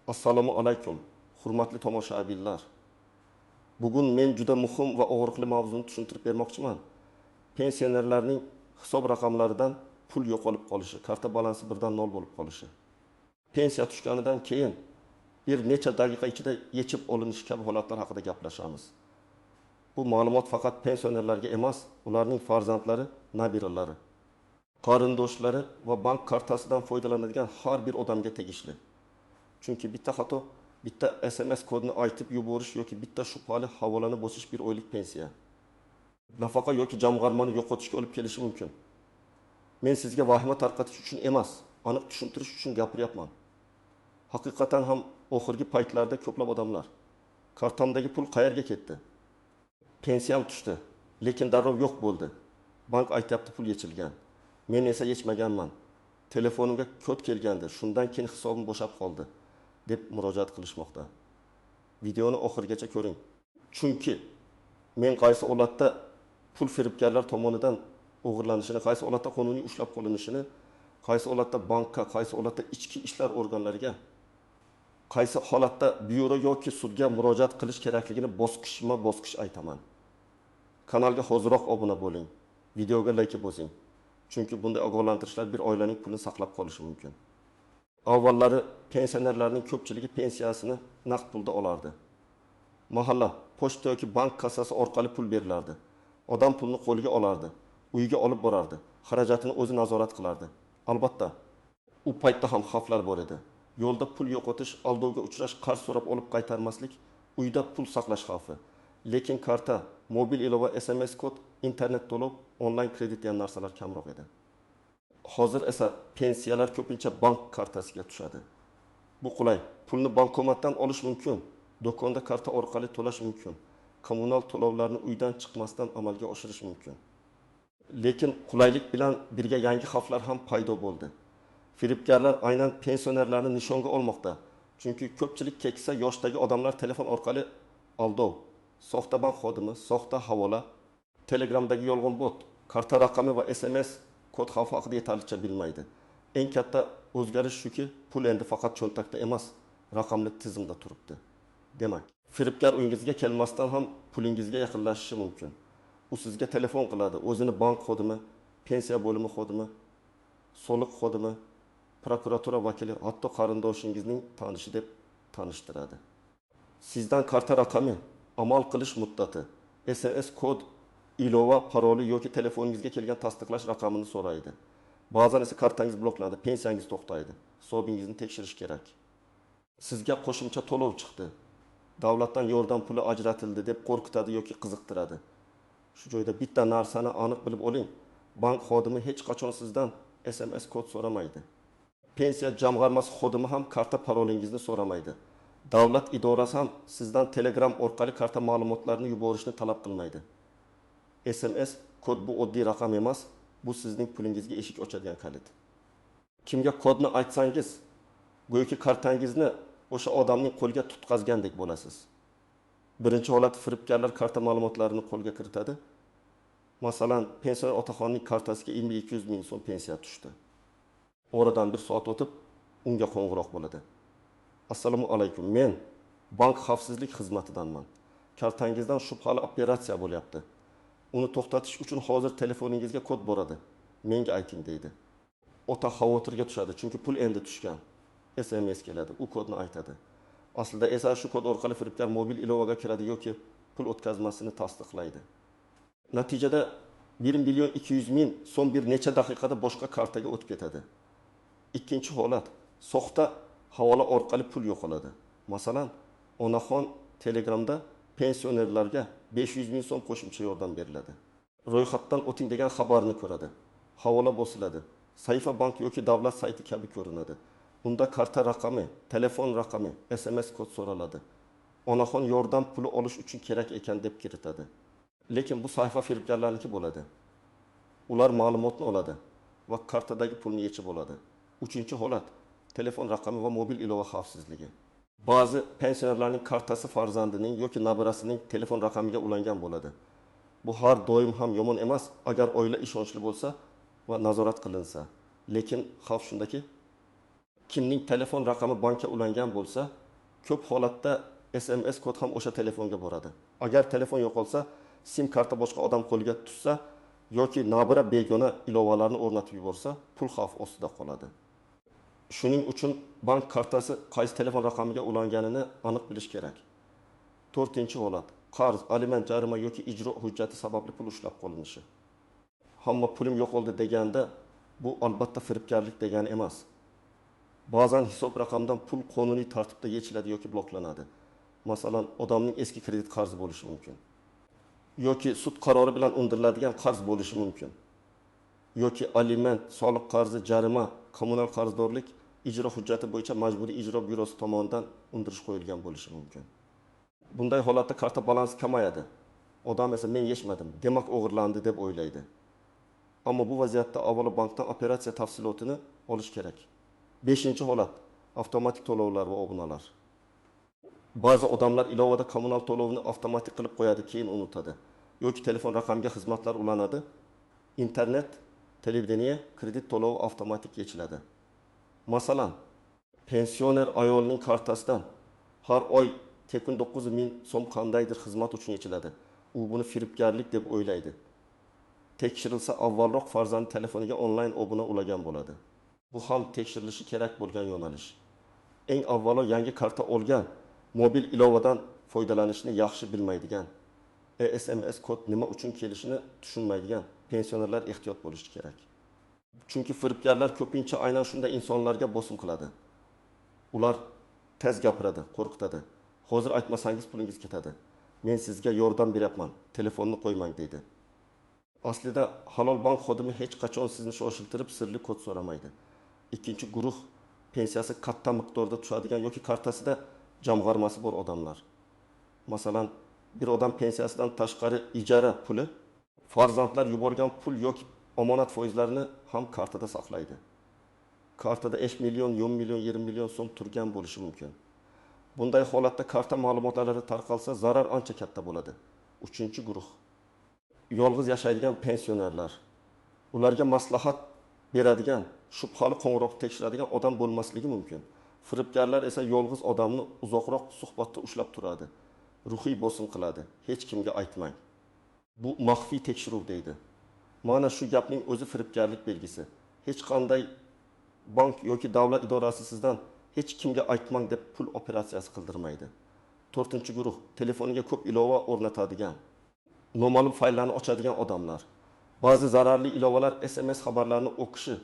Assalomu alaykum, hurmatli tomoshabinlar. Bugun men juda muhim va og'riqli mavzuni tushuntirib bermoqchiman. Pensionerlarning hisob raqamlaridan pul yo'qolib qolishi, karta balansi birdan 0 bo'lib qolishi. Pensiya tushganidan keyin bir necha daqiqa ichida yechib olinishi kabi holatlar haqida gaplashamiz. Bu ma'lumot faqat pensionerlarga emas, ularning farzandlari, nabiralari, qarindoshlari va bank kartasidan foydalanadigan har bir odamga tegishli. Chunki bitta xato, bitta SMS kodini aytib yuborish yoki bitta shubhali havolani bosish bir oylik pensiya, nafaqa yoki jamg'armani yo'qotishga olib kelishi mumkin. Men sizga vahima tarqatish uchun emas, aniq tushuntirish uchun gapiryapman. Haqiqatan ham oxirgi paytlarda ko'plab odamlar kartamdagi pul qayerga ketdi? Pensiyam tushdi, lekin darrov yo'q bo'ldi. Bank aytayapti pul yechilgan. Men esa yechmaganman. Telefonimga kod kelgandi, shundan keyin hisobim bo'shab qoldi deb murojaat qilishmoqda. Videoni oxirigacha ko'ring. Chunki men qaysi holatda pul firibgarlar tomonidan o'g'irlanishini, qaysi holatda qonuniy ushlab qolinishini, qaysi holatda bankka, qaysi holatda ichki ishlar organlariga, qaysi holatda byuro yoki sudga murojaat qilish kerakligini bosqichma-bosqich aytaman. Kanalga hoziroq obuna bo'ling, videoga like bosing. Chunki bunday ogohlantirishlar bir oilaning pulini saqlab qolishi mumkin. Avvallari pensionerlarning ko'pchiligi pensiyasini naqd pulda olardi. Mahalla, pochta yoki bank kassasi orqali pul berilardi. Odam pulni qo'liga olardi, uyiga olib borardi, xarajatini o'zi nazorat qilardi. Albatta, u paytda ham xavflar bor edi. Yo'lda pul yo'qotish, aldovga uchrash, qarz so'rab olib qaytarmaslik, uyda pul saqlash xavfi. Lekin karta, mobil ilova, SMS kod, internet to'lov, onlayn kredit degan narsalar kamroq edi. Hozir esa pensiyalar ko'pincha bank kartasiga tushadi. Bu qulay. Pulni bankomatdan olish mumkin, do'konda karta orqali to'lash mumkin, kommunal to'lovlarni uydan chiqmasdan amalga oshirish mumkin. Lekin qulaylik bilan birga yangi xavflar ham paydo bo'ldi. Firibgarlar aynan pensionerlarni nishonga olmoqda. Chunki ko'pchilik keksa yoshdagi odamlar telefon orqali aldov, soxta bank xodimi, soxta havola, Telegramdagi yolg'on bot, karta raqami va SMS kod xavfi haqida yetarlicha bilmaydi. Eng katta o'zgarish shuki, pul endi faqat cho'ntakda emas, raqamli tizimda turibdi. Demak, firibgar uyingizga kelmasdan ham pulingizga yaqinlashishi mumkin. U sizga telefon qiladi, o'zini bank xodimi, pensiya bo'limi xodimi, soliq xodimi, prokuratura vakili, hatto qarindoshingizning tanishi deb tanishtiradi. Sizdan karta raqami, amal qilish muddati, SMS kod, ilova, paroli yoki telefoningizga kelgan tasdiqlash raqamini so'raydi. Ba'zan esa kartangiz bloklanadi, pensiyangiz to'xtaydi, hisobingizni tekshirish kerak. Sizga qo'shimcha to'lov chiqdi, davlatdan yordam puli ajratildi deb qo'rqitadi yoki qiziqtiradi. Shu joyda bitta narsani aniq bilib oling, bank xodimi hech qachon sizdan SMS kod so'ramaydi. Pensiya jamg'armasi xodimi ham karta parolingizni so'ramaydi. Davlat idorasi ham sizdan Telegram orqali karta ma'lumotlarini yuborishni talab qilmaydi. SMS kod bu oddiy raqam emas, bu sizning pulingizga eshik ochadigan kalit. Kimga kodni aytsangiz, go'yoki kartangizni o'sha odamning qo'liga tutqazgandek bo'lasiz. Birinchi holat, firibgarlar karta ma'lumotlarini qo'lga kiritadi. Masalan, pensioner otaxonning kartasiga 20-200 ming so'm pensiya tushdi. Oradan bir soat o'tib, unga qo'ng'iroq bo'ladi. Assalomu alaykum, men bank xavfsizlik xizmatidanman. Kartangizdan shubhali operatsiya bo'lyapti. Uni to'xtatish uchun hozir telefoningizga kod boradi. Menga ayting deydi. Ota xavotirga tushadi, chunki pul endi tushgan. SMS keladi, u kodni aytadi. Aslida esa shu kod orqali firibgar mobil ilovaga kiradi yoki pul o'tkazmasini tasdiqlaydi. Natijada 1.200.000 so'm bir necha daqiqada boshqa kartaga o'tib ketadi. Ikkinchi holat, soxta havola orqali pul yo'qoladi. Masalan, onaxon Telegramda pensionerlarga 500 ming so'm qo'shimcha yordam beriladi. Ro'yxatdan o'ting degan xabarni ko'radi. Havola bosiladi. Sahifa bank yoki davlat sayti kabi ko'rinadi. Unda karta raqami, telefon raqami, SMS kod so'raladi. Onaxon yordam puli olish uchun kerak ekan deb kiritadi. Lekin bu sahifa firibgarlarniki bo'ladi. Ular ma'lumotni oladi va kartadagi pulni yechib oladi. Uchinchi holat, telefon raqami va mobil ilova xavfsizligi. Ba'zi pensionerlarning kartasi farzandining yoki nabirasining telefon raqamiga ulangan bo'ladi. Bu har doim ham yomon emas, agar oila ishonchli bo'lsa va nazorat qilinsa. Lekin xavf shundaki, kimning telefon raqami bankka ulangan bo'lsa, ko'p holatda SMS kod ham o'sha telefonga boradi. Agar telefon yo'qolsa, sim karta boshqa odam qo'liga tushsa yoki nabira begona ilovalarni o'rnatib yuborsa, pul xavf ostida qoladi. Shuning uchun bank kartasi qaysi telefon raqamiga ulanganini aniq bilish kerak. 4-holat qarz, aliment, jarima yoki ijro hujjati sababli pul ushlab qolinishi. Hamma pulim yo'qoldi deganda bu albatta firibgarlik degani emas. Ba'zan hisob raqamdan pul qonuniy tartibda yechiladi yoki bloklanadi. Masalan, odamning eski kredit qarzi bo'lishi mumkin. Yoki sud qarori bilan undiriladigan qarz bo'lishi mumkin. Yoki aliment, soliq qarzi, jarima, kommunal qarzdorlik ijro hujjati bo'yicha majburiy ijro byurosi tomonidan undirish qo'yilgan bo'lishi mumkin. Bunday holatda karta balansi kamayadi. Odam esa men yechmadim, demak o'g'irlandi deb o'ylaydi. Ammo bu vaziyatda avvalo bankdan operatsiya tafsilotini olish kerak. 5-holat avtomatik to'lovlar va obunalar. Ba'zi odamlar ilovada kommunal to'lovni avtomatik qilib qo'yadi, keyin unutadi. Yoki telefon raqamiga xizmatlar ulanadi. Internet, televideniye, kredit to'lovi avtomatik yechiladi. Masalan, pensioner ayolning kartasidan har oy tekun 9.000 so'm qandaydir xizmat uchun yechiladi. U buni firibgarlik deb o'ylaydi. Tekshirilsa avvalroq farzand telefoniga onlayn obuna ulagan bo'ladi. Bu ham tekshirilishi kerak bo'lgan yo'nalish. Eng avvalo yangi karta olgan, mobil ilovadan foydalanishni yaxshi bilmaydigan, SMS kod nima uchun kelishini tushunmaydigan pensionerlar ehtiyot bo'lishi kerak. Chunki firibgarlar ko'pincha aynan shunday insonlarga bosim qiladi. Ular tez gapiradi, qo'rqitadi. Hozir aytmasangiz pulingiz ketadi. Men sizga yordam beryapman, telefonni qo'ymang deydi. Aslida halol bank xodimi hech qachon sizni shoshiltirib sirli kod so'ramaydi. Ikkinchi guruh pensiyasi katta miqdorda tushadigan yoki kartasida jamg'armasi bor odamlar. Masalan, bir odam pensiyasidan tashqari ijara puli, farzandlar yuborgan pul yoki omonat foizlarini ham kartada saqlaydi. Kartada 5 million, 10 million, 20 million so'm turgan bo'lishi mumkin. Bunday holatda karta ma'lumotlari tarqalsa zarar ancha katta bo'ladi. 3-guruh yolg'iz yashaydigan pensionerlar. Ularga maslahat beradigan, shubhali qo'ng'iroq tekshiradigan odam bo'lmasligi mumkin. Firibgarlar esa yolg'iz odamni uzoqroq suhbatda ushlab turadi. Ruhiy bosim qiladi. Hech kimga aytmang. Bu maxfiy tekshiruv deydi. Mana shu gapning o'zi firibgarlik belgisi. Hech qanday bank yoki davlat idorasi sizdan hech kimga aytmang deb pul operatsiyasi qildirmaydi. 4-guruh telefoniga ko'p ilova o'rnatadigan, noma'lum fayllarni ochadigan odamlar. Ba'zi zararli ilovalar SMS xabarlarini o'qishi,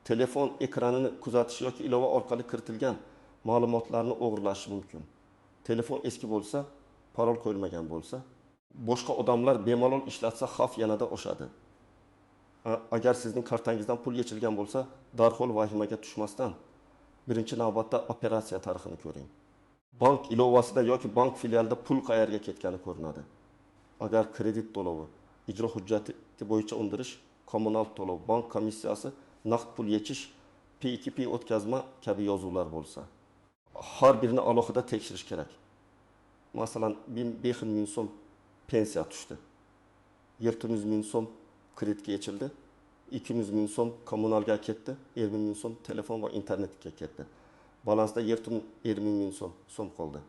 telefon ekranini kuzatish yoki ilova orqali kiritilgan ma'lumotlarni o'g'irlashi mumkin. Telefon eski bo'lsa, parol qo'yilmagan bo'lsa, boshqa odamlar bemalol ishlatsa xavf yanada oshadi. Agar sizning kartangizdan pul yechilgan bo'lsa, darhol vahimaga tushmasdan birinchi navbatda operatsiya tarixini ko'ring. Bank ilovasida yoki bank filialida pul qayerga ketgani ko'rinadi. Agar kredit to'lovi, ijro hujjati bo'yicha undirish, kommunal to'lov, bank komissiyasi, naqd pul yechish, P2P o'tkazma kabi yozuvlar bo'lsa, har birini alohida tekshirish kerak. Masalan, 5.000 so'm pensiya tushdi. 700.000 so'm kreditga yechildi. 200.000 so'm kommunalga ketdi. 20.000 so'm telefon va internetga ketdi. Balansda 20.000 so'm qoldi.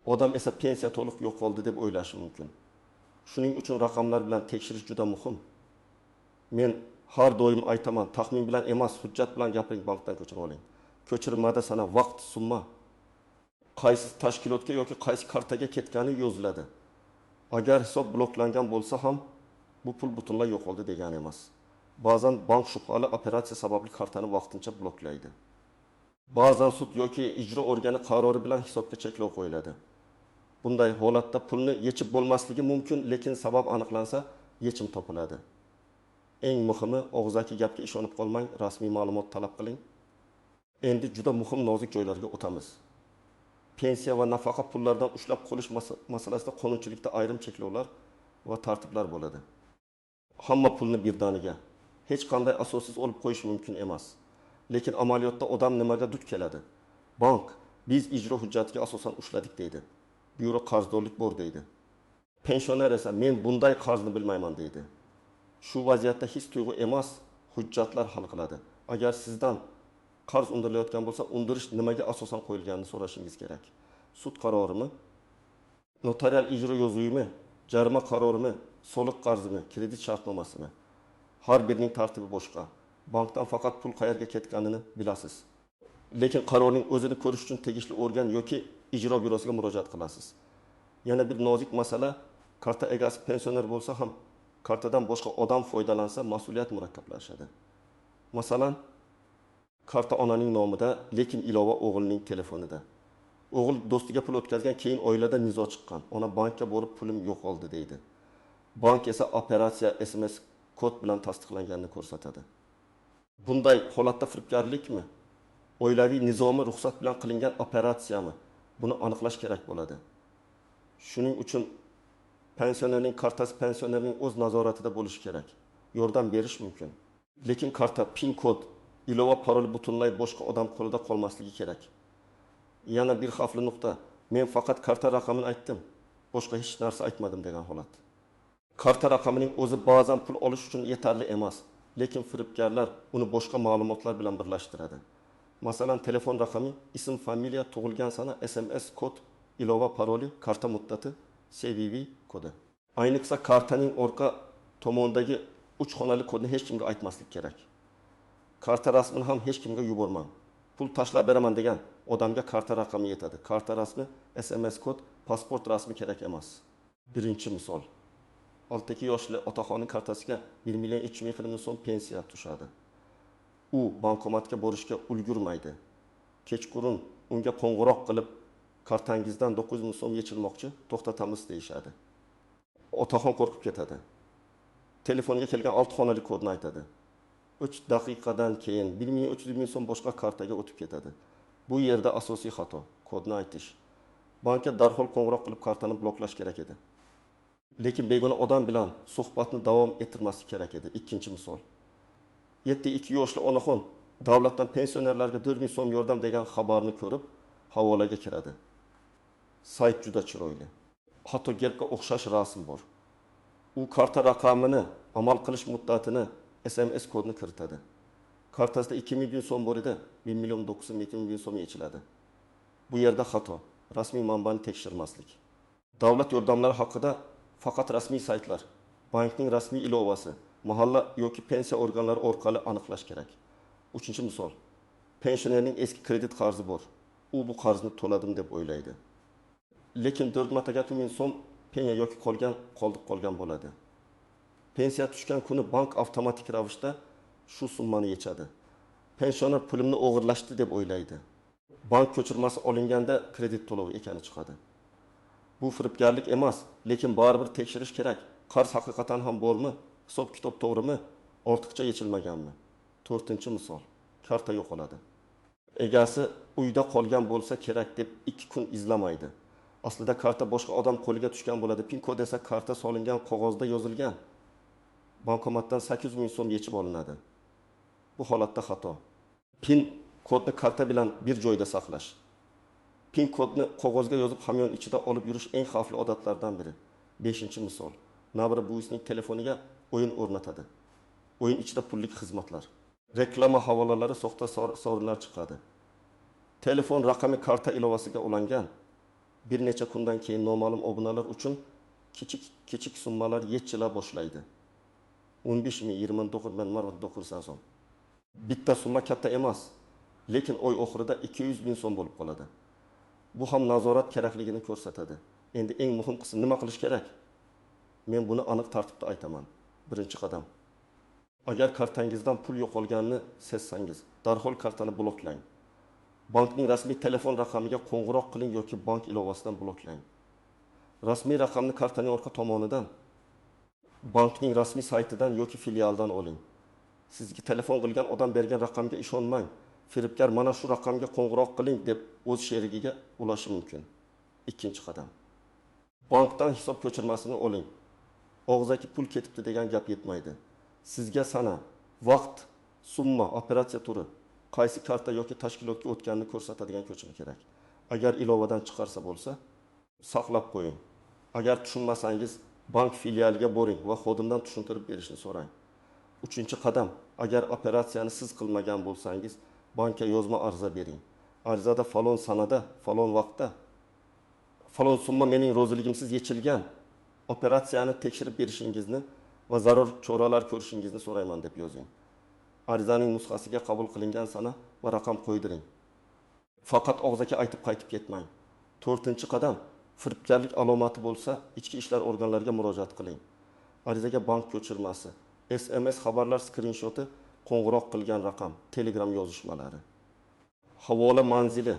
Odam esa pensiya to'liq yo'qoldi deb o'ylashi mumkin. Shuning uchun raqamlar bilan tekshirish juda muhim. Men har doim aytaman, taxmin bilan emas, hujjat bilan gapiring, bankdan ko'chirib oling. Ko'chirmada sana vaqt, summa, qaysi tashkilotga yoki qaysi kartaga ketgani yoziladi. Agar hisob bloklangan bo'lsa ham, bu pul butunlay yo'qoldi degani emas. Ba'zan bank shubhali operatsiya sababli kartani vaqtincha bloklaydi. Ba'zan sud yoki ijro organi qarori bilan hisobga cheklov qo'yiladi. Bunday holatda pulni yechib bo'lmasligi mumkin, lekin sabab aniqlansa, yechim topiladi. Eng muhimi, og'zaki gapga ishonib qolmang, rasmiy ma'lumot talab qiling. Endi juda muhim nozik joylarga o'tamiz. Pensiya va nafaqa pullaridan ushlab qolish masalasida qonunchilikda ayrim cheklovlar va tartiblar bo'ladi. Hamma pulni birdaniga, hech qanday asossiz olib qo'yish mumkin emas. Lekin amaliyotda odam nimaga duch keladi? Bank biz ijro hujjatiga asosan ushladik deydi. Byuro qarzdorlik bor deydi. Pensioner esa men bunday qarzni bilmayman deydi. Shu vaziyatda his tuyg'u emas, hujjatlar hal qiladi. Agar sizdan qarz undirilayotgan bo'lsa, undirish nimaga asosan qo'yilganini so'rashingiz kerak. Sud qarorimi, notarial ijro yozuvimi, jarima qarorimi, soliq qarzimi, kredit shartnomasimi? Har birining tartibi boshqa. Bankdan faqat pul qayerga ketganini bilasiz. Lekin qarorning o'zini ko'rish uchun tegishli organ yoki ijro byurosiga murojaat qilasiz. Yana bir nozik masala, karta egasi pensioner bo'lsa ham kartadan boshqa odam foydalansa mas'uliyat murakkablashadi. Masalan, karta onaning nomida, lekin ilova o'g'ilning telefonida. O'g'il do'stiga pul o'tkazgan, keyin oilada nizo chiqqan. Ona bankka borib pulim yo'qoldi deydi. Bank esa operatsiya SMS kod bilan tasdiqlanganini ko'rsatadi. Bunday holatda firibgarlikmi? Oilaviy nizomi ruxsat bilan qilingan operatsiyami? Buni aniqlash kerak bo'ladi. Shuning uchun pensionerning kartasi pensionerning o'z nazoratida bo'lishi kerak. Yordam berish mumkin. Lekin karta, PIN kod, ilova parol butunlay boshqa odam qo'lida qolmasligi kerak. Yana bir xavfli nuqta, men faqat karta raqamini aytdim, boshqa hech narsa aytmadim degan holat. Karta raqamining o'zi ba'zan pul olish uchun yetarli emas, lekin firibgarlar uni boshqa ma'lumotlar bilan birlashtiradi. Masalan, telefon raqami, ism, familiya, tug'ilgan sana, SMS kod, ilova paroli, karta muddati, CVV kodi. Ayniqsa kartaning orqa tomondagi 3 xonali kodni hech kimga aytmaslik kerak. Karta rasmini ham hech kimga yubormang. Pul tashlab beraman degan odamga karta raqami yetadi. Karta rasmi, SMS kod, pasport rasmi kerak emas. Birinchi misol. 6 yoshli otaxonning kartasiga 1 million 300 ming so'm pensiya tushadi. U bankomatga borishga ulgurmaydi. Kechqurun unga qo'ng'iroq qilib, kartangizdan 900 ming so'm yechilmoqchi, to'xtatamiz deyishadi. Otaxon qo'rqib ketadi. Telefonga kelgan 6 xonali kodni aytadi. 3 daqiqadan keyin 1.300 ming so'm boshqa kartaga o'tib ketadi. Bu yerda asosiy xato, kodni aytish. Bankka darhol qo'ng'iroq qilib kartani bloklash kerak edi. Lekin begona odam bilan suhbatni davom ettirmaslik kerak edi. Ikkinchi misol. 7-2 yoshli onaxon davlatdan pensionerlarga 4 ming so'm yordam degan xabarni ko'rib, havolaga kiradi. Sayt juda chiroyli. Fotogerga o'xshash rasm bor. U karta raqamini, amal qilish muddatini, SMS kodni kiritadi. Kartasida 2 million so'm bor edi, 1 million 902 ming so'm yechiladi. Bu yerda xato, rasmiy manbani tekshirmaslik. Davlat yordamlari haqida faqat rasmiy saytlar, bankning rasmiy ilovasi, mahalla yoki pensiya organlari orqali aniqlash kerak. 3-misol. Pensionerning eski kredit qarzi bor. U bu qarzni to'ladim deb o'ylaydi. Lekin 4 ming so'm pensiya yoki qolgan bo'ladi. Pensiya tushgan kuni bank avtomatik ravishda shu summani yechadi. Pensioner pulimni o'g'irlashdi deb o'ylaydi. Bank ko'chirmasi olinganda kredit to'lovi ekani chiqadi. Bu firibgarlik emas, lekin baribir tekshirish kerak. Qarz haqiqatan ham bormi? Hisob kitob to'g'rimi? Ortiqcha yechilmaganmi? 4-misol. Karta yo'qoladi. Egasi uyda qolgan bo'lsa kerak deb 2 kun izlamaydi. Aslida karta boshqa odam qo'liga tushgan bo'ladi. PIN kod esa karta solingan qog'ozda yozilgan. Bankomatdan 800 ming so'm yechib olinadi. Bu holatda xato. PIN kodni karta bilan bir joyda saqlash. PIN kodni qog'ozga yozib hamyon ichida olib yurish eng xavfli odatlardan biri. 5-misol. Navra buvisining telefoniga o'yin o'rnatadi. O'yin ichida pullik xizmatlar. Reklama havolalari, soxta sovrinlar chiqadi. Telefon raqami karta ilovasiga ulangan. Bir necha kundan keyin noma'lum obunalar uchun kichik summalar yechila boshlaydi. 15 ming, 29 ming, 900 so'm. Bitta summa katta emas, lekin oy oxirida 200 ming so'm bo'lib qoladi. Bu ham nazorat kerakligini ko'rsatadi. Endi eng muhim qism nima qilish kerak? Men buni aniq tartibda aytaman. Birinchi qadam. Agar kartangizdan pul yo'qolganini sezsangiz, darhol kartani bloklang. Bankning rasmiy telefon raqamiga qo'ng'iroq qiling yoki bank ilovasidan bloklang. Rasmiy raqamni kartaning orqa tomonidan, bankning rasmiy saytidan yoki filialdan oling. Sizga telefon qilgan odam bergan raqamga ishonmang. Firibgar mana shu raqamga qo'ng'iroq qiling deb o'z sherigiga ulashi mumkin. Ikkinchi qadam. Bankdan hisob ko'chirmasini oling. Og'zaki pul ketibdi degan gap yetmaydi. Sizga sana, vaqt, summa, operatsiya turi, qaysi karta yoki tashkilotga o'tganini ko'rsatadigan ko'chirma kerak. Agar ilovadan chiqarsa bo'lsa, saqlab qo'ying. Agar tushunmasangiz, bank filialiga boring va xodimdan tushuntirib berishni so'rang. 3-qadam, agar operatsiyani siz qilmagan bo'lsangiz, bankka yozma ariza bering. Arizada falon sanada, falon vaqtda, falon summa mening roziligimsiz yechilgan. Operatsiyani tekshirib berishingizni va zarur choralar ko'rishingizni so'rayman deb yozing. Arizaning nusxasiga qabul qilingan sana va raqam qo'ydiring. Faqat og'zaki aytib qaytib ketmang. 4-qadam, firibgarlik alomati bo'lsa, ichki ishlar organlariga murojaat qiling. Arizaga bank ko'chirmasi, SMS xabarlar skrinshoti, qo'ng'iroq qilgan raqam, Telegram yozishmalari. Havola manzili,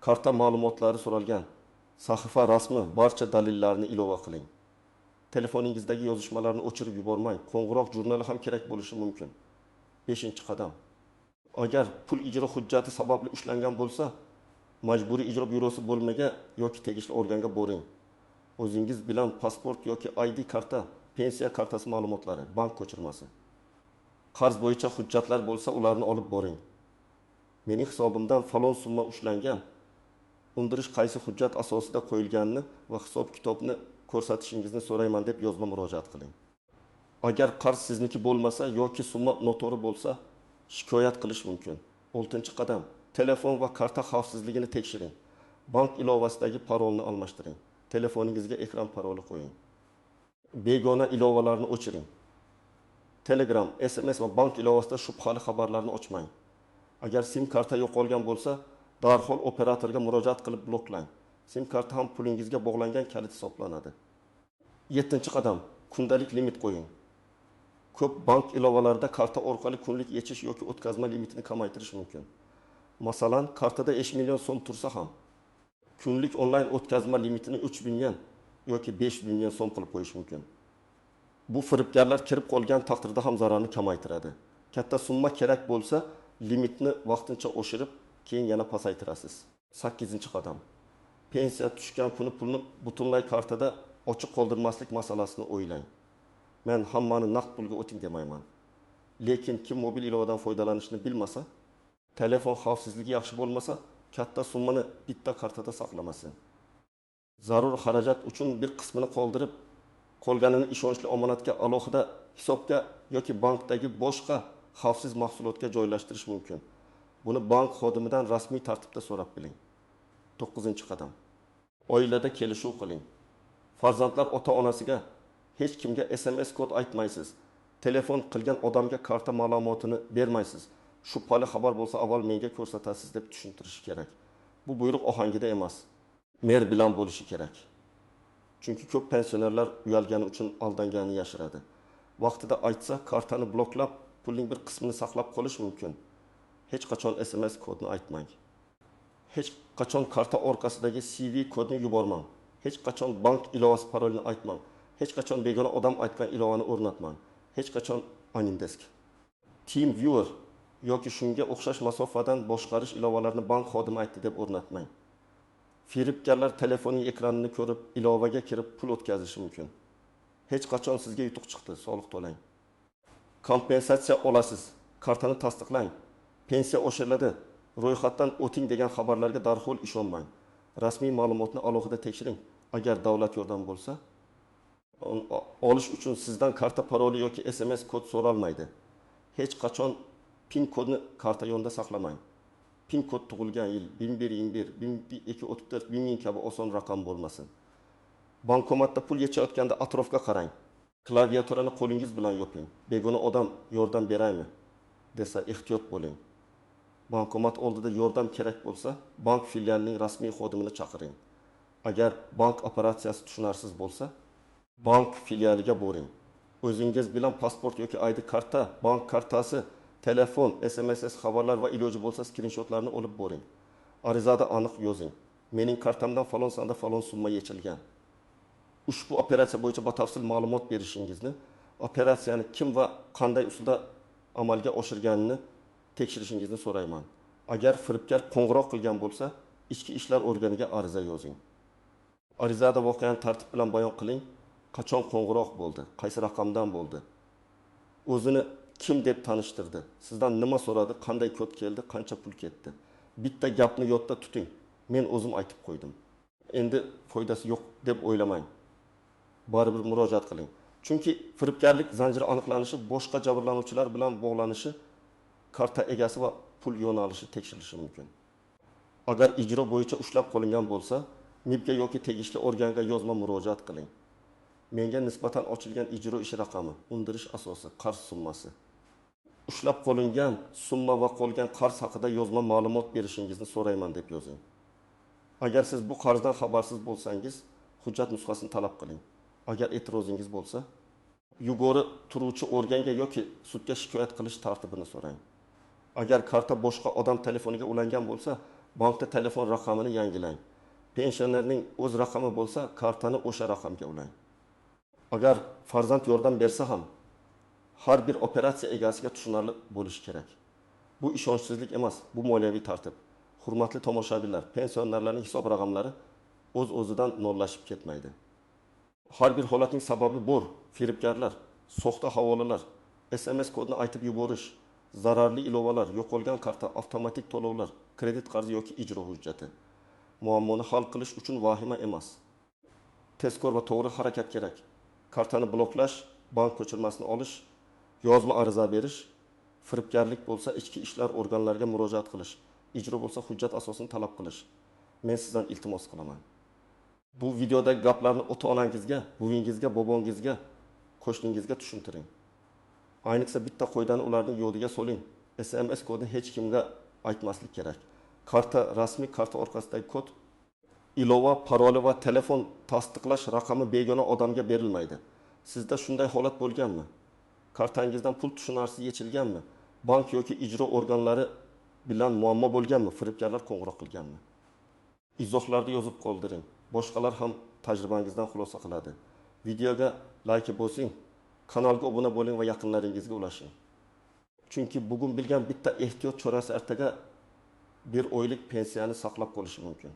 karta ma'lumotlari so'ralgan, sahifa rasmi, barcha dalillarni ilova qiling. Telefoningizdagi yozishmalarni o'chirib yubormang. Qo'ng'iroq jurnali ham kerak bo'lishi mumkin. 5-qadam. Agar pul ijro hujjati sababli ushlangan bo'lsa, majburiy ijro byurosi bo'lmagan yoki tegishli organga boring. O'zingiz bilan pasport yoki ID karta, pensiya kartasi ma'lumotlari, bank ko'chirmasi. Qarz bo'yicha hujjatlar bo'lsa, ularni olib boring. Mening hisobimdan falon summa ushlangan. Undirish qaysi hujjat asosida qo'yilganini va hisob-kitobni ko'rsatishingizni so'rayman deb yozma murojaat qiling. Agar qarz sizniki bo'lmasa yoki summa noto'g'ri bo'lsa, shikoyat qilish mumkin. 6-qadam. Telefon va karta xavfsizligini tekshiring. Bank ilovasidagi parolni almashtiring. Telefoningizga ekran paroli qo'ying. Begona ilovalarni o'chiring. Telegram, SMS va bank ilovasida shubhali xabarlarni ochmang. Agar SIM karta yo'qolgan bo'lsa, darhol operatorga murojaat qilib bloklang. SIM karta ham pulingizga bog'langan kalit hisoblanadi. 7-qadam. Kundalik limit qo'ying. Ko'p bank ilovalarida karta orqali kunlik yechish yoki o'tkazma limitini kamaytirish mumkin. Masalan, kartada 5 million so'm tursa ham, kunlik onlayn o'tkazma limitini 3 million yoki 5 million so'm qilib qo'yish mumkin. Bu firibgarlar kirib qolgan taqdirda ham zararni kamaytiradi. Katta summa kerak bo'lsa, limitni vaqtincha oshirib, keyin yana pasaytirasiz. 8-qadam. Pensiya tushgan kuni pulni butunlay kartada ochiq qoldirmaslik masalasini o'ylang. Men hammani naqd pulga o'ting demayman. Lekin kim mobil ilovadan foydalanishni bilmasa, telefon xavfsizligi yaxshi bo'lmasa, katta summani bitta kartada saqlamasin. Zarur xarajat uchun bir qismini qoldirib, qolganini ishonchli omonatga, alohida hisobga yoki bankdagi boshqa xavfsiz mahsulotga joylashtirish mumkin. Buni bank xodimidan rasmiy tartibda so'rab biling. 9-qadam. Oilada kelishuv qiling. Farzandlar ota-onasiga hech kimga SMS kod aytmaysiz. Telefon qilgan odamga karta ma'lumotini bermaysiz. Shubhali xabar bo'lsa, avval menga ko'rsatasiz deb tushuntirish kerak. Bu buyruq ohangida emas, mer bilan bo'lishi kerak. Chunki ko'p pensionerlar uyalgani uchun aldanganini yashiradi. Vaqtida aytsa, kartani bloklab, pulning bir qismini saqlab qolish mumkin. Hech qachon SMS kodni aytmang. Hech qachon karta orqasidagi CV kodni yubormang. Hech qachon bank ilovasi parolini aytmang. Hech qachon begona odam aytgan ilovani o'rnatmang. Hech qachon Animdesk, TeamViewer yoki shunga o'xshash masofadan boshqarish ilovalarini bank xodimi aytdi deb o'rnatmang. Firibgarlar telefoning ekranini ko'rib, ilovaga kirib pul o'tkazishi mumkin. Hech qachon sizga yutuq chiqdi, soliq to'lang. Kompensatsiya olasiz, kartani tasdiqlang. Pensiya oshiriladi, ro'yxatdan o'ting degan xabarlarga darhol ishonmang. Rasmiy ma'lumotni alohida tekshiring. Agar davlat yordam bo'lsa, olish uchun sizdan karta paroli yoki SMS kod so'ralmaydi. Hech qachon PIN kodni karta yonida saqlamang. PIN kod tug'ilgan yil 1121, 1234, 1000 kabi oson raqam bo'lmasin. Bankomatda pul yechayotganda atrofga qarang. Klaviaturani qo'lingiz bilan yoping. Begona odam yordam beraymi desa ehtiyot bo'ling. Bankomat oldida yordam kerak bo'lsa, bank filialining rasmiy xodimini chaqiring. Agar bank operatsiyasi tushunarsiz bo'lsa, bank filialiga boring. O'zingiz bilan pasport yoki ID karta, bank kartasi, telefon, SMS xabarlar va iloji bo'lsa skrinshotlarni olib boring. Arizada aniq yozing. Mening kartamdan falon sanda falon summa yechilgan. Ushbu operatsiya bo'yicha batafsil ma'lumot berishingizni, operatsiyani kim va qanday usulda amalga oshirganini tekshirishingizni so'rayman. Agar firibgar qo'ng'iroq qilgan bo'lsa, ichki ishlar organiga ariza yozing. Arizada voqeani tartib bilan bayon qiling. Qachon qo'ng'iroq bo'ldi? Qaysi raqamdan bo'ldi? O'zini kim deb tanishtirdi? Sizdan nima so'radi? Qanday kod keldi? Qancha pul ketdi? Bitta gapni yodda tuting. Men o'zim aytib qo'ydim. Endi foydasi yo'q deb o'ylamang. Baribir murojaat qiling. Chunki firibgarlik zanjiri aniqlanishi, boshqa jabrlanuvchilar bilan bog'lanishi karta egasi va pul yo'nalishi tekshirilishi mumkin. Agar ijro bo'yicha ushlab qolingan bo'lsa, MIBga yoki tegishli organga yozma murojaat qiling. Menga nisbatan ochilgan ijro ishi raqami, undirish asosi, qarz summasi. Ushlab qolingan summa va qolgan qarz haqida yozma ma'lumot berishingizni so'rayman deb yozing. Agar siz bu qarzdan xabarsiz bo'lsangiz, hujjat nusxasini talab qiling. Agar e'tirozingiz bo'lsa, yuqori turuvchi organga yoki sudga shikoyat qilish tartibini so'rang. Agar karta boshqa odam telefoniga ulangan bo'lsa, bankda telefon raqamini yangilang. Pensionerning o'z raqami bo'lsa, kartani o'sha raqamga ulang. Agar farzand yordam bersa ham, har bir operatsiya egasiga tushunarli bo'lishi kerak. Bu ishonchsizlik emas, bu moliyaviy tartib. Hurmatli tomoshabinlar, pensionerlarning hisob raqamlari o'z-o'zidan nollashib ketmaydi. Har bir holatning sababi bor. Firibgarlar, soxta havolalar, SMS kodni aytib yuborish, zararli ilovalar, yo'qolgan karta, avtomatik to'lovlar, kredit qarzi yoki ijro hujjati. Muammoni hal qilish uchun vahima emas. Tezkor va to'g'ri harakat kerak. Kartani bloklash, bank ko'chirmasini olish, yozma ariza berish, firibgarlik bo'lsa ichki ishlar organlariga murojaat qilish, ijro bo'lsa hujjat asosini talab qilish. Men sizdan iltimos qilaman. Bu videodagi gaplarni ota-onangizga, buvingizga, bobongizga, qo'shningizga tushuntiring. Ayniqsa bitta qo'ydani ularning yo'liga soling. SMS kodini hech kimga aytmaslik kerak. Karta, rasmiy karta orqasidagi kod, ilova, paroli va telefon tasdiqlash raqami begona odamga berilmaydi. Sizda shunday holat bo'lganmi? Kartangizdan pul tushunarsiz yechilganmi? Bank yoki ijro organlari bilan muammo bo'lganmi? Firibgarlar qo'ng'iroq qilganmi? Izohlarni yozib qoldiring. Boshqalar ham tajribangizdan xulosa qiladi. Videoga like bosing, kanalga obuna bo'ling va yaqinlaringizga ulashing. Chunki bugun bilgan bitta ehtiyot chorasi ertaga bir oylik pensiyani saqlab qolishi mumkin.